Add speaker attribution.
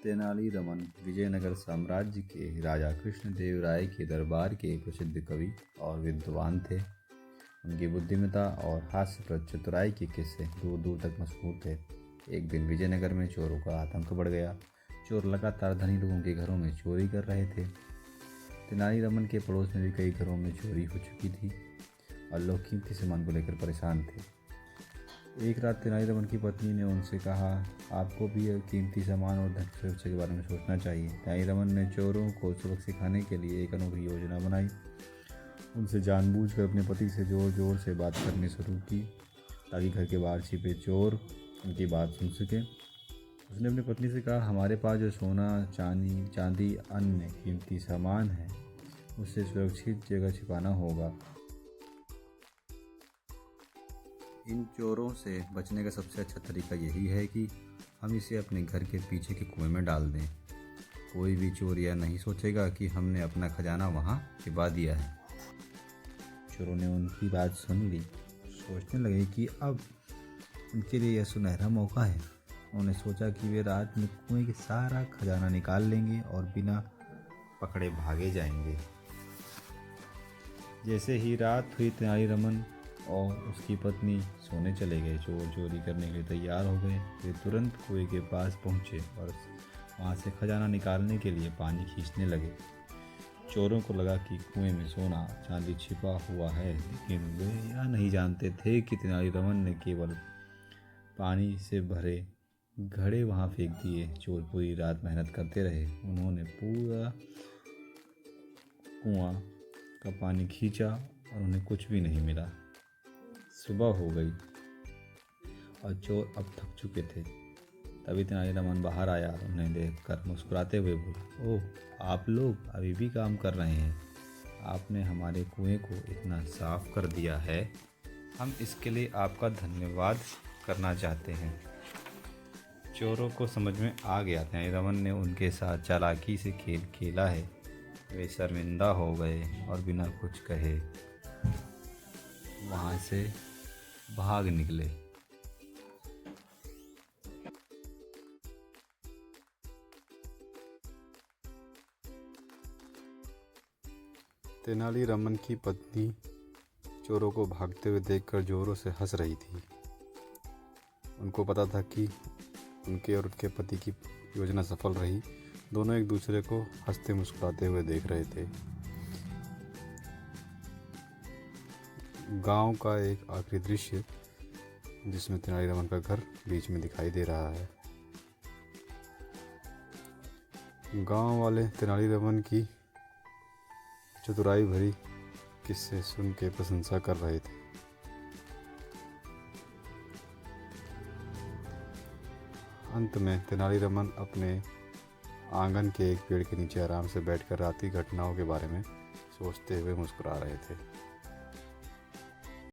Speaker 1: तेनालीरामन विजयनगर साम्राज्य के राजा कृष्णदेव राय के दरबार के प्रसिद्ध कवि और विद्वान थे। उनकी बुद्धिमत्ता और हास्यप्रद चतुराई के किस्से दूर दूर तक मशहूर थे। एक दिन विजयनगर में चोरों का आतंक बढ़ गया। चोर लगातार धनी लोगों के घरों में चोरी कर रहे थे। तेनालीरामन के पड़ोस में भी कई घरों में चोरी हो चुकी थी और लोग कीमती सामान को लेकर परेशान थे। एक रात तेनालीरामन की पत्नी ने उनसे कहा, आपको भी कीमती सामान और धन की सुरक्षा के बारे में सोचना चाहिए। तेनालीरामन ने चोरों को सबक सिखाने के लिए एक अनोखी योजना बनाई। उनसे जानबूझकर अपने पति से जोर जोर से बात करनी शुरू की ताकि घर के बाहर छिपे चोर उनकी बात सुन सके। उसने अपनी पत्नी से कहा, हमारे पास जो सोना चांदी अन्य कीमती सामान है उसे सुरक्षित जगह छिपाना होगा। इन चोरों से बचने का सबसे अच्छा तरीका यही है कि हम इसे अपने घर के पीछे के कुएं में डाल दें। कोई भी चोर यह नहीं सोचेगा कि हमने अपना खजाना वहाँ छिपा दिया है। चोरों ने उनकी बात सुन ली। सोचने लगे कि अब उनके लिए यह सुनहरा मौका है। उन्होंने सोचा कि वे रात में कुएं के सारा खजाना निकाल लेंगे और बिना पकड़े भागे जाएंगे। जैसे ही रात हुई, तेनालीरामन और उसकी पत्नी सोने चले गए। चोर चोरी करने के लिए तैयार हो गए। वे तुरंत कुएं के पास पहुंचे और वहां से खजाना निकालने के लिए पानी खींचने लगे। चोरों को लगा कि कुएं में सोना चांदी छिपा हुआ है, लेकिन वे यह नहीं जानते थे कि तेनालीरामन ने केवल पानी से भरे घड़े वहां फेंक दिए। चोर पूरी रात मेहनत करते रहे। उन्होंने पूरा कुआं का पानी खींचा और उन्हें कुछ भी नहीं मिला। सुबह हो गई और चोर अब थक चुके थे। तभी तेनालीरामन बाहर आया और उन्हें देखकर मुस्कुराते हुए बोला, ओह, आप लोग अभी भी काम कर रहे हैं। आपने हमारे कुएं को इतना साफ कर दिया है। हम इसके लिए आपका धन्यवाद करना चाहते हैं। चोरों को समझ में आ गया तेनालीरामन ने उनके साथ चालाकी से खेल खेला है। वे शर्मिंदा हो गए और बिना कुछ कहे वहाँ से भाग निकले।
Speaker 2: तेनालीरामन की पत्नी चोरों को भागते हुए देखकर जोरों से हंस रही थी। उनको पता था कि उनके और उनके पति की योजना सफल रही। दोनों एक दूसरे को हंसते मुस्कुराते हुए देख रहे थे। गांव का एक आखिरी दृश्य जिसमें तेनालीरामन का घर बीच में दिखाई दे रहा है। गांव वाले तेनालीरामन की चतुराई भरी किस्से सुन के प्रशंसा कर रहे थे। अंत में तेनालीरामन अपने आंगन के एक पेड़ के नीचे आराम से बैठकर रात की घटनाओं के बारे में सोचते हुए मुस्कुरा रहे थे।